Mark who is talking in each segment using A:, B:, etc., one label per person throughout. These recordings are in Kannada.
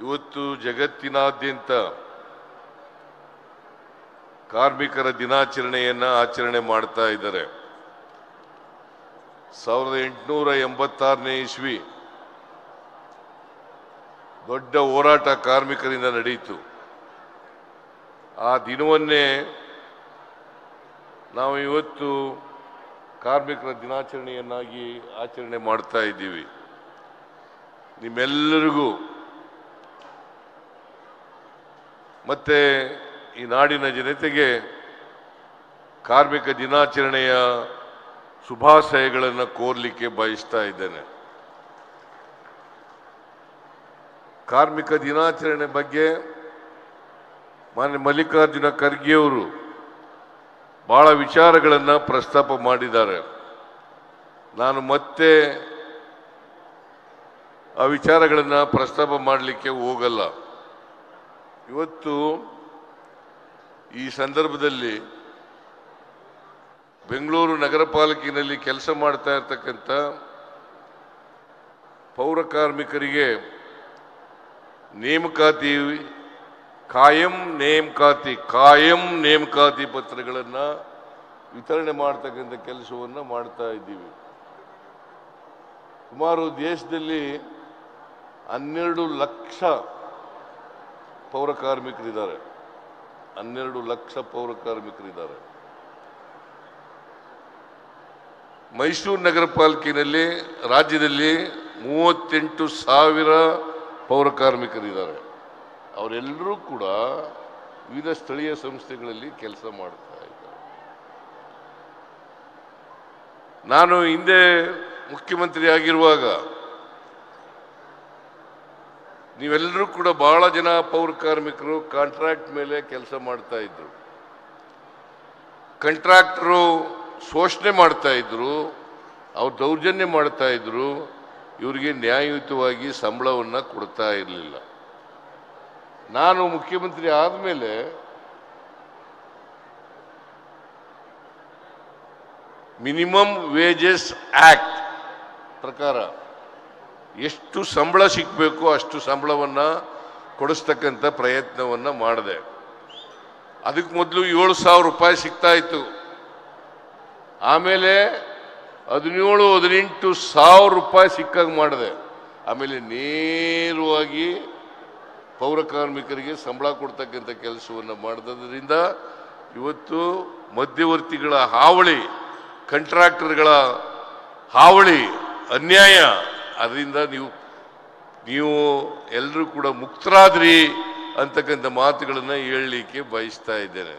A: ಇವತ್ತು ಜಗತ್ತಿನಾದ್ಯಂತ ಕಾರ್ಮಿಕರ ದಿನಾಚರಣೆಯನ್ನು ಆಚರಣೆ ಮಾಡ್ತಾ ಇದ್ದಾರೆ. 1886ನೇ ಇಸ್ವಿ ದೊಡ್ಡ ಹೋರಾಟ ಕಾರ್ಮಿಕರಿಂದ ನಡೆಯಿತು. ಆ ದಿನವನ್ನೇ ನಾವು ಇವತ್ತು ಕಾರ್ಮಿಕರ ದಿನಾಚರಣೆಯನ್ನಾಗಿ ಆಚರಣೆ ಮಾಡ್ತಾ ಇದ್ದೀವಿ. ನಿಮ್ಮೆಲ್ಲರಿಗೂ ಮತ್ತೆ ಈ ನಾಡಿನ ಜನತೆಗೆ ಕಾರ್ಮಿಕ ದಿನಾಚರಣೆಯ ಶುಭಾಶಯಗಳನ್ನು ಕೋರಲಿಕ್ಕೆ ಬಯಸ್ತಾ ಇದ್ದೇನೆ. ಕಾರ್ಮಿಕ ದಿನಾಚರಣೆ ಬಗ್ಗೆ ಮಾನ್ಯ ಮಲ್ಲಿಕಾರ್ಜುನ ಖರ್ಗೆ ಅವರು ಬಹಳ ವಿಚಾರಗಳನ್ನು ಪ್ರಸ್ತಾಪ ಮಾಡಿದ್ದಾರೆ. ನಾನು ಮತ್ತೆ ಆ ವಿಚಾರಗಳನ್ನು ಪ್ರಸ್ತಾಪ ಮಾಡಲಿಕ್ಕೆ ಹೋಗಲ್ಲ. ಇವತ್ತು ಈ ಸಂದರ್ಭದಲ್ಲಿ ಬೆಂಗಳೂರು ನಗರ ಪಾಲಿಕೆಯಲ್ಲಿ ಕೆಲಸ ಮಾಡ್ತಾ ಇರ್ತಕ್ಕಂಥ ಪೌರ ಕಾರ್ಮಿಕರಿಗೆ ನೇಮಕಾತಿ ಕಾಯಂ ನೇಮಕಾತಿ ಪತ್ರಗಳನ್ನು ವಿತರಣೆ ಮಾಡ್ತಕ್ಕಂಥ ಕೆಲಸವನ್ನು ಮಾಡ್ತಾ ಇದ್ದೀವಿ. ಸುಮಾರು ದೇಶದಲ್ಲಿ 12 ಲಕ್ಷ ಪೌರ ಕಾರ್ಮಿಕರಿದ್ದಾರೆ. 12 ಲಕ್ಷ ಪೌರ ಕಾರ್ಮಿಕರಿದ್ದಾರೆ. ಮೈಸೂರು ನಗರ ಪಾಲಿಕೆಯಲ್ಲಿ ರಾಜ್ಯದಲ್ಲಿ 38,000 ಪೌರ ಕಾರ್ಮಿಕರಿದ್ದಾರೆ. ಅವರೆಲ್ಲರೂ ಕೂಡ ವಿವಿಧ ಸ್ಥಳೀಯ ಸಂಸ್ಥೆಗಳಲ್ಲಿ ಕೆಲಸ ಮಾಡ್ತಾ ಇದ್ದಾರೆ. ನಾನು ಹಿಂದೆ ಮುಖ್ಯಮಂತ್ರಿ ಆಗಿರುವಾಗ ನೀವೆಲ್ಲರೂ ಕೂಡ ಬಹಳ ಜನ ಪೌರ ಕಾರ್ಮಿಕರು ಕಾಂಟ್ರಾಕ್ಟ್ ಮೇಲೆ ಕೆಲಸ ಮಾಡ್ತಾ ಇದ್ರು. ಕಾಂಟ್ರಾಕ್ಟರು ಶೋಷಣೆ ಮಾಡ್ತಾ ಇದ್ರು, ಅವ್ರು ದೌರ್ಜನ್ಯ ಮಾಡ್ತಾ ಇದ್ರು, ಇವರಿಗೆ ನ್ಯಾಯಯುತವಾಗಿ ಸಂಬಳವನ್ನು ಕೊಡ್ತಾ ಇರಲಿಲ್ಲ. ನಾನು ಮುಖ್ಯಮಂತ್ರಿ ಆದಮೇಲೆ ಮಿನಿಮಮ್ ವೇಜಸ್ ಆಕ್ಟ್ ಪ್ರಕಾರ ಎಷ್ಟು ಸಂಬಳ ಸಿಗಬೇಕು ಅಷ್ಟು ಸಂಬಳವನ್ನು ಕೊಡಿಸ್ತಕ್ಕಂಥ ಪ್ರಯತ್ನವನ್ನು ಮಾಡಿದೆ. ಅದಕ್ಕೆ ಮೊದಲು 7,000 ರೂಪಾಯಿ ಸಿಗ್ತಾ ಇತ್ತು. ಆಮೇಲೆ 17,000-18,000 ರೂಪಾಯಿ ಸಿಕ್ಕಾಗ ಮಾಡಿದೆ. ಆಮೇಲೆ ನೇರವಾಗಿ ಪೌರ ಕಾರ್ಮಿಕರಿಗೆ ಸಂಬಳ ಕೊಡ್ತಕ್ಕಂಥ ಕೆಲಸವನ್ನು ಮಾಡಿದ್ರಿಂದ ಇವತ್ತು ಮಧ್ಯವರ್ತಿಗಳ ಹಾವಳಿ, ಕಾಂಟ್ರಾಕ್ಟರ್ಗಳ ಹಾವಳಿ, ಅನ್ಯಾಯ, ಅದರಿಂದ ನೀವು ಎಲ್ಲರೂ ಕೂಡ ಮುಕ್ತರಾದ್ರಿ ಅಂತಕ್ಕಂಥ ಮಾತುಗಳನ್ನು ಹೇಳಲಿಕ್ಕೆ ಬಯಸ್ತಾ ಇದ್ದೇನೆ.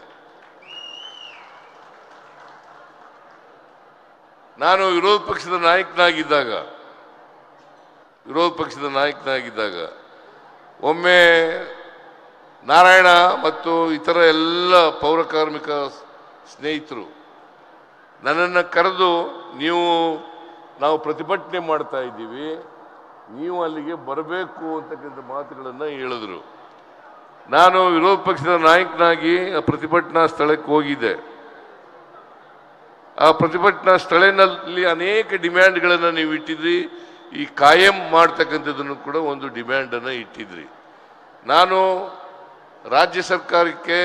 A: ನಾನು ವಿರೋಧ ಪಕ್ಷದ ನಾಯಕನಾಗಿದ್ದಾಗ ಒಮ್ಮೆ ನಾರಾಯಣ ಮತ್ತು ಇತರ ಎಲ್ಲ ಪೌರ ಕಾರ್ಮಿಕ ಸ್ನೇಹಿತರು ನನ್ನನ್ನು ಕರೆದು ನಾವು ಪ್ರತಿಭಟನೆ ಮಾಡ್ತಾ ಇದ್ದೀವಿ, ನೀವು ಅಲ್ಲಿಗೆ ಬರಬೇಕು ಅಂತಕ್ಕಂಥ ಮಾತುಗಳನ್ನು ಹೇಳಿದ್ರು. ನಾನು ವಿರೋಧ ಪಕ್ಷದ ನಾಯಕನಾಗಿ ಆ ಪ್ರತಿಭಟನಾ ಸ್ಥಳಕ್ಕೆ ಹೋಗಿದ್ದೆ. ಆ ಪ್ರತಿಭಟನಾ ಸ್ಥಳದಲ್ಲಿ ಅನೇಕ ಡಿಮ್ಯಾಂಡ್ಗಳನ್ನು ನೀವು ಇಟ್ಟಿದ್ರಿ. ಈ ಕಾಯಂ ಮಾಡ್ತಕ್ಕಂಥದ್ದನ್ನು ಕೂಡ ಒಂದು ಡಿಮ್ಯಾಂಡನ್ನು ಇಟ್ಟಿದ್ರಿ. ನಾನು ರಾಜ್ಯ ಸರ್ಕಾರಕ್ಕೆ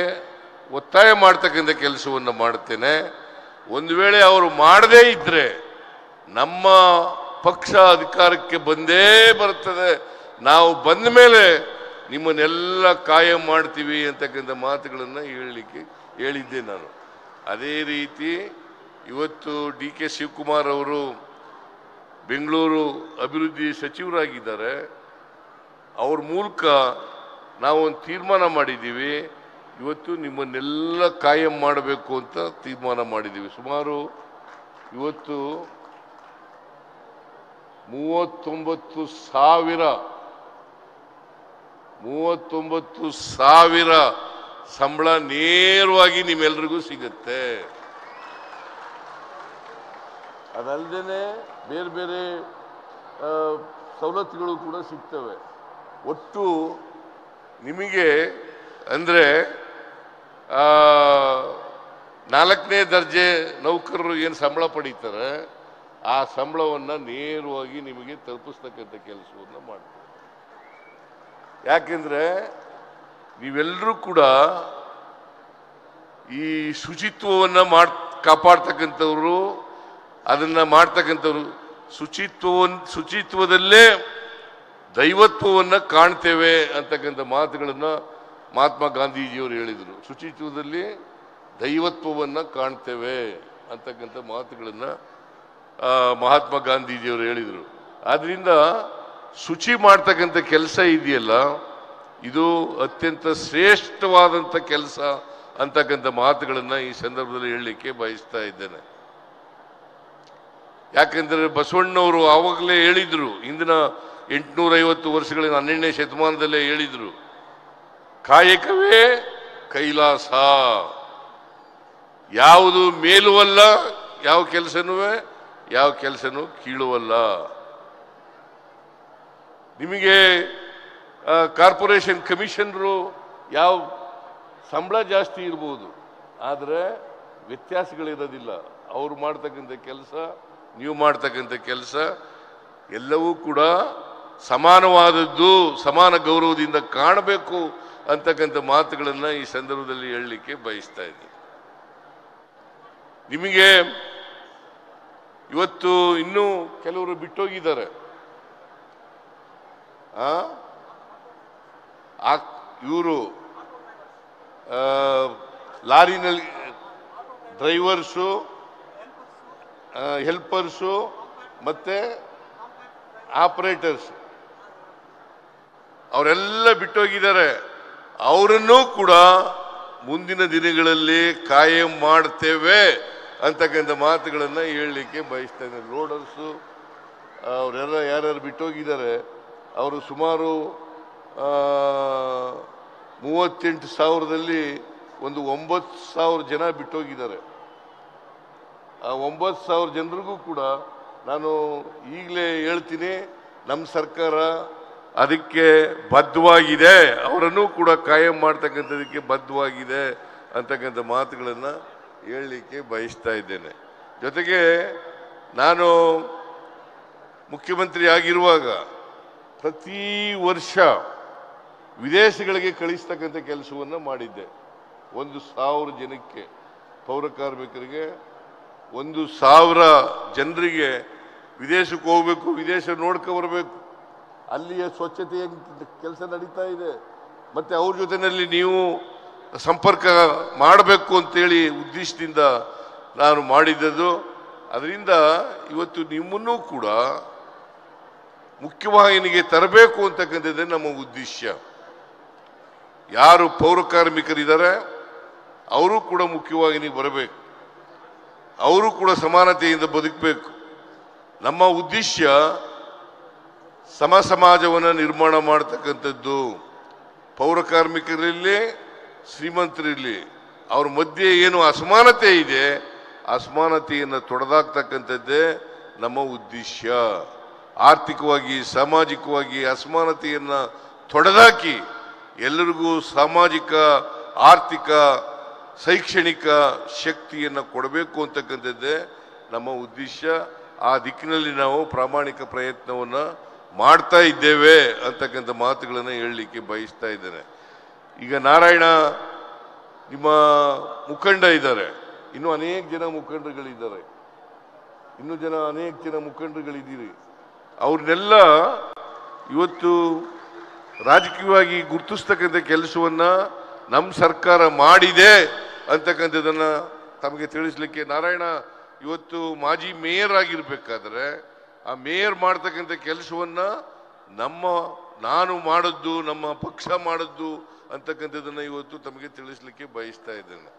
A: ಒತ್ತಾಯ ಮಾಡ್ತಕ್ಕಂಥ ಕೆಲಸವನ್ನು ಮಾಡುತ್ತೇನೆ. ಒಂದು ವೇಳೆ ಅವರು ಮಾಡದೇ ಇದ್ದರೆ ನಮ್ಮ ಪಕ್ಷ ಅಧಿಕಾರಕ್ಕೆ ಬಂದೇ ಬರುತ್ತದೆ, ನಾವು ಬಂದ ಮೇಲೆ ನಿಮ್ಮನ್ನೆಲ್ಲ ಕಾಯಂ ಮಾಡ್ತೀವಿ ಅಂತಕ್ಕಂಥ ಮಾತುಗಳನ್ನು ಹೇಳಿದ್ದೆ ನಾನು. ಅದೇ ರೀತಿ ಇವತ್ತು ಡಿ.ಕೆ. ಶಿವಕುಮಾರ್ ಅವರು ಬೆಂಗಳೂರು ಅಭಿವೃದ್ಧಿ ಸಚಿವರಾಗಿದ್ದಾರೆ. ಅವ್ರ ಮೂಲಕ ನಾವೊಂದು ತೀರ್ಮಾನ ಮಾಡಿದ್ದೀವಿ. ಇವತ್ತು ನಿಮ್ಮನ್ನೆಲ್ಲ ಕಾಯಂ ಮಾಡಬೇಕು ಅಂತ ತೀರ್ಮಾನ ಮಾಡಿದ್ದೀವಿ. ಸುಮಾರು ಇವತ್ತು 39,000 ಸಂಬಳ ನೇರವಾಗಿ ನಿಮ್ಮೆಲ್ರಿಗೂ ಸಿಗುತ್ತೆ. ಅದಲ್ಲದೆ ಬೇರೆ ಬೇರೆ ಸವಲತ್ತುಗಳು ಕೂಡ ಸಿಗ್ತವೆ. ಒಟ್ಟು ನಿಮಗೆ ಅಂದರೆ 4ನೇ ದರ್ಜೆ ನೌಕರರು ಏನು ಸಂಬಳ ಪಡೀತಾರೆ ಆ ಸಂಬಳವನ್ನು ನೇರವಾಗಿ ನಿಮಗೆ ತಲುಪಿಸ್ತಕ್ಕಂಥ ಕೆಲಸವನ್ನು ಮಾಡ್ತಾರೆ. ಯಾಕೆಂದ್ರೆ ನೀವೆಲ್ಲರೂ ಕೂಡ ಈ ಶುಚಿತ್ವವನ್ನು ಕಾಪಾಡ್ತಕ್ಕಂಥವ್ರು, ಅದನ್ನ ಮಾಡ್ತಕ್ಕಂಥವ್ರು. ಶುಚಿತ್ವದಲ್ಲೇ ದೈವತ್ವವನ್ನು ಕಾಣ್ತೇವೆ ಅಂತಕ್ಕಂಥ ಮಾತುಗಳನ್ನು ಮಹಾತ್ಮ ಗಾಂಧೀಜಿಯವರು ಹೇಳಿದರು. ಶುಚಿತ್ವದಲ್ಲಿ ದೈವತ್ವವನ್ನು ಕಾಣ್ತೇವೆ ಅಂತಕ್ಕಂಥ ಮಾತುಗಳನ್ನು ಮಹಾತ್ಮ ಗಾಂಧೀಜಿಯವರು ಹೇಳಿದರು. ಆದ್ದರಿಂದ ಶುಚಿ ಮಾಡ್ತಕ್ಕಂಥ ಕೆಲಸ ಇದೆಯಲ್ಲ, ಇದು ಅತ್ಯಂತ ಶ್ರೇಷ್ಠವಾದಂಥ ಕೆಲಸ ಅಂತಕ್ಕಂಥ ಮಾತುಗಳನ್ನು ಈ ಸಂದರ್ಭದಲ್ಲಿ ಹೇಳಲಿಕ್ಕೆ ಬಯಸ್ತಾ ಇದ್ದೇನೆ. ಯಾಕೆಂದರೆ ಬಸವಣ್ಣವರು ಆವಾಗಲೇ ಹೇಳಿದರು, ಇಂದಿನ 850 ವರ್ಷಗಳಿಂದ 12ನೇ ಶತಮಾನದಲ್ಲೇ ಹೇಳಿದರು, ಕಾಯಕವೇ ಕೈಲಾಸ. ಯಾವುದು ಮೇಲುವಲ್ಲ, ಯಾವ ಕೆಲಸನೂ ಕೀಳುವಲ್ಲ. ನಿಮಗೆ ಕಾರ್ಪೊರೇಷನ್ ಕಮಿಷನರು ಯಾವ ಸಂಬಳ ಜಾಸ್ತಿ ಇರ್ಬೋದು, ಆದರೆ ವ್ಯತ್ಯಾಸಗಳಿರೋದಿಲ್ಲ. ಅವರು ಮಾಡ್ತಕ್ಕಂಥ ಕೆಲಸ, ನೀವು ಮಾಡ್ತಕ್ಕಂಥ ಕೆಲಸ ಎಲ್ಲವೂ ಕೂಡ ಸಮಾನವಾದದ್ದು, ಸಮಾನ ಗೌರವದಿಂದ ಕಾಣಬೇಕು ಅಂತಕ್ಕಂಥ ಮಾತುಗಳನ್ನು ಈ ಸಂದರ್ಭದಲ್ಲಿ ಹೇಳಲಿಕ್ಕೆ ಬಯಸ್ತಾ ಇದ್ದೀನಿ. ನಿಮಗೆ ಇವತ್ತು ಇನ್ನೂ ಕೆಲವರು ಬಿಟ್ಟೋಗಿದ್ದಾರೆ. ಇವರು ಲಾರಿನಲ್ಲಿ ಡ್ರೈವರ್ಸು, ಹೆಲ್ಪರ್ಸು ಮತ್ತೆ ಆಪರೇಟರ್ಸ್ ಅವರೆಲ್ಲ ಬಿಟ್ಟೋಗಿದ್ದಾರೆ. ಅವರನ್ನೂ ಕೂಡ ಮುಂದಿನ ದಿನಗಳಲ್ಲಿ ಕಾಯಂ ಮಾಡ್ತೇವೆ ಅಂತಕ್ಕಂಥ ಮಾತುಗಳನ್ನು ಹೇಳಲಿಕ್ಕೆ ಬಯಸ್ತಾ ಇದ್ದಾರೆ. ಲೋಡರ್ಸು ಅವರೆಲ್ಲ ಯಾರ್ಯಾರು ಬಿಟ್ಟೋಗಿದ್ದಾರೆ, ಅವರು ಸುಮಾರು 38,000ದಲ್ಲಿ ಒಂದು 9,000 ಜನ ಬಿಟ್ಟೋಗಿದ್ದಾರೆ. ಆ 9,000 ಜನರಿಗೂ ಕೂಡ ನಾನು ಈಗಲೇ ಹೇಳ್ತೀನಿ, ನಮ್ಮ ಸರ್ಕಾರ ಅದಕ್ಕೆ ಬದ್ಧವಾಗಿದೆ, ಅವರನ್ನು ಕೂಡ ಕಾಯಂ ಮಾಡ್ತಕ್ಕಂಥದಕ್ಕೆ ಬದ್ಧವಾಗಿದೆ ಅಂತಕ್ಕಂಥ ಮಾತುಗಳನ್ನು ಹೇಳಲಿಕ್ಕೆ ಬಯಸ್ತಾ ಇದ್ದೇನೆ. ಜೊತೆಗೆ ನಾನು ಮುಖ್ಯಮಂತ್ರಿ ಆಗಿರುವಾಗ ಪ್ರತಿ ವರ್ಷ ವಿದೇಶಗಳಿಗೆ ಕಳಿಸ್ತಕ್ಕಂಥ ಕೆಲಸವನ್ನು ಮಾಡಿದ್ದೆ. 1,000 ಜನಕ್ಕೆ, ಪೌರ ಕಾರ್ಮಿಕರಿಗೆ 1,000 ಜನರಿಗೆ ವಿದೇಶಕ್ಕೆ ಹೋಗ್ಬೇಕು, ವಿದೇಶ ನೋಡ್ಕೊ ಬರಬೇಕು, ಅಲ್ಲಿಯ ಸ್ವಚ್ಛತೆಯ ಕೆಲಸ ನಡೀತಾ ಇದೆ, ಮತ್ತೆ ಅವ್ರ ಜೊತೆಯಲ್ಲಿ ನೀವು ಸಂಪರ್ಕ ಮಾಡಬೇಕು ಅಂತೇಳಿ ಉದ್ದೇಶದಿಂದ ನಾನು ಮಾಡಿದ್ದದು. ಅದರಿಂದ ಇವತ್ತು ನಿಮ್ಮನ್ನೂ ಕೂಡ ಮುಖ್ಯವಾಹಿನಿಗೆ ತರಬೇಕು ಅಂತಕ್ಕಂಥದ್ದೇ ನಮ್ಮ ಉದ್ದೇಶ. ಯಾರು ಪೌರ ಕಾರ್ಮಿಕರಿದ್ದಾರೆ ಅವರು ಕೂಡ ಮುಖ್ಯವಾಹಿನಿಗೆ ಬರಬೇಕು, ಅವರು ಕೂಡ ಸಮಾನತೆಯಿಂದ ಬದುಕಬೇಕು. ನಮ್ಮ ಉದ್ದೇಶ ಸಮಾಜವನ್ನು ನಿರ್ಮಾಣ ಮಾಡ್ತಕ್ಕಂಥದ್ದು. ಪೌರ ಕಾರ್ಮಿಕರಲ್ಲಿ, ಶ್ರೀಮಂತರಲ್ಲಿ ಅವ್ರ ಮಧ್ಯೆ ಏನು ಅಸಮಾನತೆ ಇದೆ, ಅಸಮಾನತೆಯನ್ನು ತೊಡೆದಾಕ್ತಕ್ಕಂಥದ್ದೇ ನಮ್ಮ ಉದ್ದೇಶ. ಆರ್ಥಿಕವಾಗಿ, ಸಾಮಾಜಿಕವಾಗಿ ಅಸಮಾನತೆಯನ್ನು ತೊಡೆದಾಕಿ ಎಲ್ಲರಿಗೂ ಸಾಮಾಜಿಕ, ಆರ್ಥಿಕ, ಶೈಕ್ಷಣಿಕ ಶಕ್ತಿಯನ್ನು ಕೊಡಬೇಕು ಅಂತಕ್ಕಂಥದ್ದೇ ನಮ್ಮ ಉದ್ದೇಶ. ಆ ದಿಕ್ಕಿನಲ್ಲಿ ನಾವು ಪ್ರಾಮಾಣಿಕ ಪ್ರಯತ್ನವನ್ನು ಮಾಡ್ತಾ ಇದ್ದೇವೆ ಅಂತಕ್ಕಂಥ ಮಾತುಗಳನ್ನು ಹೇಳಲಿಕ್ಕೆ ಬಯಸ್ತಾ ಇದ್ದೇನೆ. ಈಗ ನಾರಾಯಣ ನಿಮ್ಮ ಮುಖಂಡ ಇದ್ದಾರೆ, ಇನ್ನೂ ಅನೇಕ ಜನ ಮುಖಂಡರುಗಳಿದ್ದಾರೆ, ಅನೇಕ ಜನ ಮುಖಂಡರುಗಳಿದ್ದೀರಿ. ಅವ್ರನ್ನೆಲ್ಲ ಇವತ್ತು ರಾಜಕೀಯವಾಗಿ ಗುರುತಿಸ್ತಕ್ಕಂಥ ಕೆಲಸವನ್ನು ನಮ್ಮ ಸರ್ಕಾರ ಮಾಡಿದೆ ಅಂತಕ್ಕಂಥದ್ದನ್ನು ತಮಗೆ ತಿಳಿಸ್ಲಿಕ್ಕೆ, ನಾರಾಯಣ ಇವತ್ತು ಮಾಜಿ ಮೇಯರ್ ಆಗಿರ್ಬೇಕಾದ್ರೆ ಆ ಮೇಯರ್ ಮಾಡ್ತಕ್ಕಂಥ ಕೆಲಸವನ್ನು ನಾನು ಮಾಡದ್ದು, ನಮ್ಮ ಪಕ್ಷ ಮಾಡದ್ದು ಅಂತಕ್ಕಂಥದ್ದನ್ನು ಇವತ್ತು ತಮಗೆ ತಿಳಿಸ್ಲಿಕ್ಕೆ ಬಯಸ್ತಾ ಇದ್ದೇನೆ.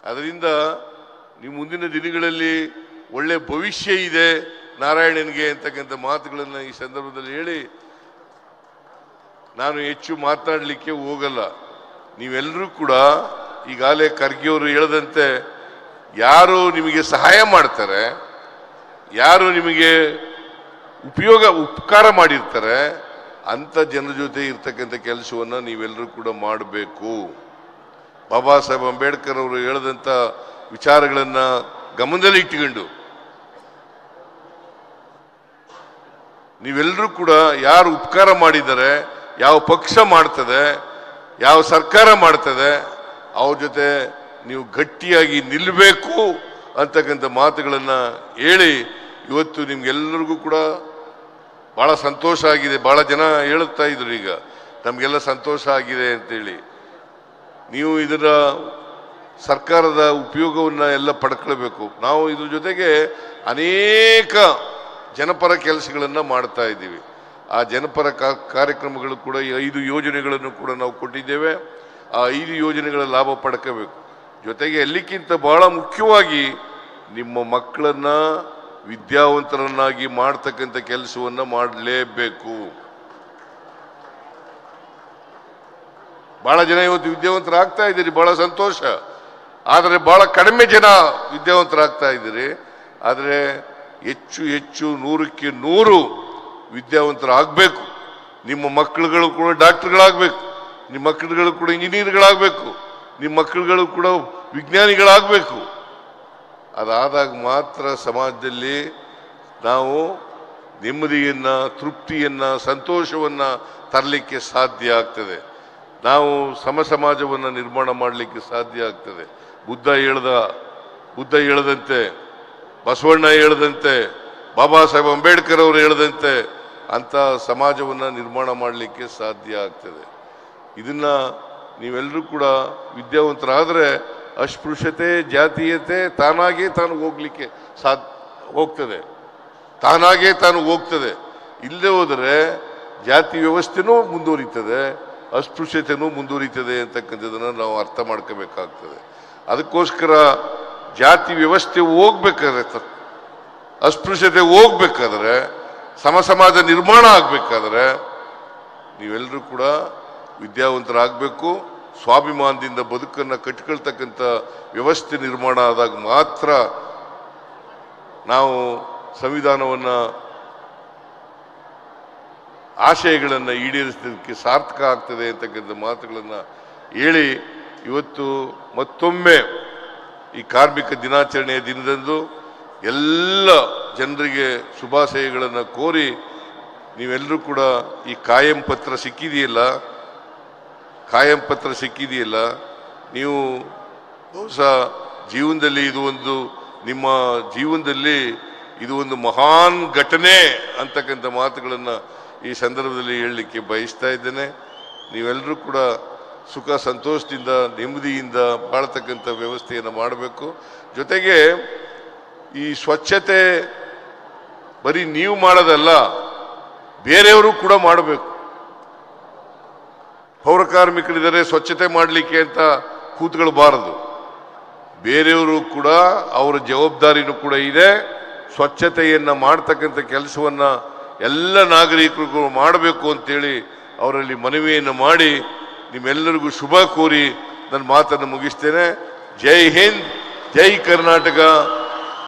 A: ಅದರಿಂದ ನೀವು ಮುಂದಿನ ದಿನಗಳಲ್ಲಿ ಒಳ್ಳೆ ಭವಿಷ್ಯ ಇದೆ ನಾರಾಯಣನಿಗೆ ಅಂತಕ್ಕಂಥ ಮಾತುಗಳನ್ನು ಈ ಸಂದರ್ಭದಲ್ಲಿ ಹೇಳಿ ನಾನು ಹೆಚ್ಚು ಮಾತನಾಡಲಿಕ್ಕೆ ಹೋಗಲ್ಲ. ನೀವೆಲ್ಲರೂ ಕೂಡ ಈಗಾಗಲೇ ಖರ್ಗೆಯವರು ಹೇಳದಂತೆ ಯಾರು ನಿಮಗೆ ಸಹಾಯ ಮಾಡ್ತಾರೆ, ಯಾರು ನಿಮಗೆ ಉಪಕಾರ ಮಾಡಿರ್ತಾರೆ ಅಂಥ ಜನರ ಜೊತೆ ಇರ್ತಕ್ಕಂಥ ಕೆಲಸವನ್ನು ನೀವೆಲ್ಲರೂ ಕೂಡ ಮಾಡಬೇಕು. ಬಾಬಾ ಸಾಹೇಬ್ ಅಂಬೇಡ್ಕರ್ ಅವರು ಹೇಳಿದಂಥ ವಿಚಾರಗಳನ್ನು ಗಮನದಲ್ಲಿ ಇಟ್ಟುಕೊಂಡು ನೀವೆಲ್ಲರೂ ಕೂಡ ಯಾರು ಉಪಕಾರ ಮಾಡಿದ್ದಾರೆ, ಯಾವ ಪಕ್ಷ ಮಾಡ್ತದೆ, ಯಾವ ಸರ್ಕಾರ ಮಾಡ್ತದೆ, ಅವ್ರ ಜೊತೆ ನೀವು ಗಟ್ಟಿಯಾಗಿ ನಿಲ್ಲಬೇಕು ಅಂತಕ್ಕಂಥ ಮಾತುಗಳನ್ನು ಹೇಳಿ ಇವತ್ತು ನಿಮ್ಗೆಲ್ಲರಿಗೂ ಕೂಡ ಭಾಳ ಸಂತೋಷ ಆಗಿದೆ. ಭಾಳ ಜನ ಹೇಳುತ್ತಾ ಇದ್ರು ಈಗ ನಮಗೆಲ್ಲ ಸಂತೋಷ ಆಗಿದೆ ಅಂತೇಳಿ. ನೀವು ಇದರ ಸರ್ಕಾರದ ಉಪಯೋಗವನ್ನು ಎಲ್ಲ ಪಡ್ಕೊಳ್ಬೇಕು. ನಾವು ಇದ್ರ ಜೊತೆಗೆ ಅನೇಕ ಜನಪರ ಕೆಲಸಗಳನ್ನು ಮಾಡ್ತಾ ಇದ್ದೀವಿ. ಆ ಜನಪರ ಕಾರ್ಯಕ್ರಮಗಳು ಕೂಡ 5 ಯೋಜನೆಗಳನ್ನು ಕೂಡ ನಾವು ಕೊಟ್ಟಿದ್ದೇವೆ. ಆ 5 ಯೋಜನೆಗಳ ಲಾಭ ಪಡ್ಕೋಬೇಕು. ಜೊತೆಗೆ ಎಲ್ಲಕ್ಕಿಂತ ಬಹಳ ಮುಖ್ಯವಾಗಿ ನಿಮ್ಮ ಮಕ್ಕಳನ್ನ ವಿದ್ಯಾವಂತರನ್ನಾಗಿ ಮಾಡ್ತಕ್ಕಂಥ ಕೆಲಸವನ್ನು ಮಾಡಲೇಬೇಕು. ಬಹಳ ಜನ ಇವತ್ತು ವಿದ್ಯಾವಂತರಾಗ್ತಾ ಇದ್ದೀರಿ, ಬಹಳ ಸಂತೋಷ. ಆದರೆ ಬಹಳ ಕಡಿಮೆ ಜನ ವಿದ್ಯಾವಂತರಾಗ್ತಾ ಇದ್ದೀರಿ. ಆದರೆ ಹೆಚ್ಚು 100ಕ್ಕೆ 100 ವಿದ್ಯಾವಂತರಾಗಬೇಕು. ನಿಮ್ಮ ಮಕ್ಕಳುಗಳು ಕೂಡ ಡಾಕ್ಟರ್ಗಳಾಗಬೇಕು, ನಿಮ್ಮ ಮಕ್ಕಳುಗಳು ಕೂಡ ಇಂಜಿನಿಯರ್ಗಳಾಗಬೇಕು, ನಿಮ್ಮ ಮಕ್ಕಳುಗಳು ಕೂಡ ವಿಜ್ಞಾನಿಗಳಾಗಬೇಕು. ಅದಾದಾಗ ಮಾತ್ರ ಸಮಾಜದಲ್ಲಿ ನಾವು ನೆಮ್ಮದಿಯನ್ನು, ತೃಪ್ತಿಯನ್ನು, ಸಂತೋಷವನ್ನು ತರಲಿಕ್ಕೆ ಸಾಧ್ಯ ಆಗ್ತದೆ. ನಾವು ಸಮಾಜವನ್ನು ನಿರ್ಮಾಣ ಮಾಡಲಿಕ್ಕೆ ಸಾಧ್ಯ ಆಗ್ತದೆ. ಬುದ್ಧ ಹೇಳದಂತೆ, ಬಸವಣ್ಣ ಹೇಳದಂತೆ, ಬಾಬಾ ಸಾಹೇಬ್ ಅಂಬೇಡ್ಕರ್ ಅವರು ಹೇಳದಂತೆ ಅಂಥ ಸಮಾಜವನ್ನು ನಿರ್ಮಾಣ ಮಾಡಲಿಕ್ಕೆ ಸಾಧ್ಯ ಆಗ್ತದೆ. ಇದನ್ನ ನೀವೆಲ್ಲರೂ ಕೂಡ ವಿದ್ಯಾವಂತರಾದರೆ ಅಸ್ಪೃಶ್ಯತೆ, ಜಾತೀಯತೆ ತಾನಾಗೇ ತಾನು ಹೋಗ್ತದೆ. ಇಲ್ಲದೆ ಹೋದರೆ ಜಾತಿ ವ್ಯವಸ್ಥೆನೂ ಮುಂದುವರಿತದೆ, ಅಸ್ಪೃಶ್ಯತೆನೂ ಮುಂದುವರಿತದೆ ಅಂತಕ್ಕಂಥದ್ದನ್ನು ನಾವು ಅರ್ಥ ಮಾಡ್ಕೋಬೇಕಾಗ್ತದೆ. ಅದಕ್ಕೋಸ್ಕರ ಜಾತಿ ವ್ಯವಸ್ಥೆ ಹೋಗ್ಬೇಕಾದ್ರೆ, ಅಸ್ಪೃಶ್ಯತೆ ಹೋಗ್ಬೇಕಾದ್ರೆ, ಸಮಾಜ ನಿರ್ಮಾಣ ಆಗಬೇಕಾದ್ರೆ ನೀವೆಲ್ಲರೂ ಕೂಡ ವಿದ್ಯಾವಂತರಾಗಬೇಕು. ಸ್ವಾಭಿಮಾನದಿಂದ ಬದುಕನ್ನು ಕಟ್ಕೊಳ್ತಕ್ಕಂಥ ವ್ಯವಸ್ಥೆ ನಿರ್ಮಾಣ ಆದಾಗ ಮಾತ್ರ ನಾವು ಸಂವಿಧಾನವನ್ನು, ಆಶಯಗಳನ್ನು ಈಡೇರಿಸಲಿಕ್ಕೆ ಸಾರ್ಥಕ ಆಗ್ತದೆ ಅಂತಕ್ಕಂಥ ಮಾತುಗಳನ್ನು ಹೇಳಿ ಇವತ್ತು ಮತ್ತೊಮ್ಮೆ ಈ ಕಾರ್ಮಿಕ ದಿನಾಚರಣೆಯ ದಿನದಂದು ಎಲ್ಲ ಜನರಿಗೆ ಶುಭಾಶಯಗಳನ್ನು ಕೋರಿ, ನೀವೆಲ್ಲರೂ ಕೂಡ ಈ ಕಾಯಂ ಪತ್ರ ಸಿಕ್ಕಿದೆಯಲ್ಲ, ನೀವು ಬಹುಶಃ ಜೀವನದಲ್ಲಿ ನಿಮ್ಮ ಜೀವನದಲ್ಲಿ ಇದು ಒಂದು ಮಹಾನ್ ಘಟನೆ ಅಂತಕ್ಕಂಥ ಮಾತುಗಳನ್ನು ಈ ಸಂದರ್ಭದಲ್ಲಿ ಹೇಳಲಿಕ್ಕೆ ಬಯಸ್ತಾ ಇದ್ದೇನೆ. ನೀವೆಲ್ಲರೂ ಕೂಡ ಸುಖ ಸಂತೋಷದಿಂದ ನೆಮ್ಮದಿಯಿಂದ ಬಾಳ್ತಕ್ಕಂಥ ವ್ಯವಸ್ಥೆಯನ್ನು ಮಾಡಬೇಕು. ಜೊತೆಗೆ ಈ ಸ್ವಚ್ಛತೆ ಬರೀ ನೀವು ಮಾಡೋದಲ್ಲ, ಬೇರೆಯವರು ಕೂಡ ಮಾಡಬೇಕು. ಪೌರ ಕಾರ್ಮಿಕರಿದ್ದಾರೆ, ಸ್ವಚ್ಛತೆ ಮಾಡಲಿಕ್ಕೆ ಅಂತ ಕೂತ್ಕೊಳ್ಬಾರದು. ಬೇರೆಯವರು ಕೂಡ ಅವರ ಜವಾಬ್ದಾರಿನೂ ಕೂಡ ಇದೆ. ಸ್ವಚ್ಛತೆಯನ್ನು ಮಾಡ್ತಕ್ಕಂಥ ಕೆಲಸವನ್ನು ಎಲ್ಲ ನಾಗರಿಕರಿಗೂ ಮಾಡಬೇಕು ಅಂತೇಳಿ ಅವರಲ್ಲಿ ಮನವಿಯನ್ನು ಮಾಡಿ ನಿಮ್ಮೆಲ್ಲರಿಗೂ ಶುಭ ಕೋರಿ ನನ್ನ ಮಾತನ್ನು ಮುಗಿಸ್ತೇನೆ. ಜೈ ಹಿಂದ್, ಜೈ ಕರ್ನಾಟಕ.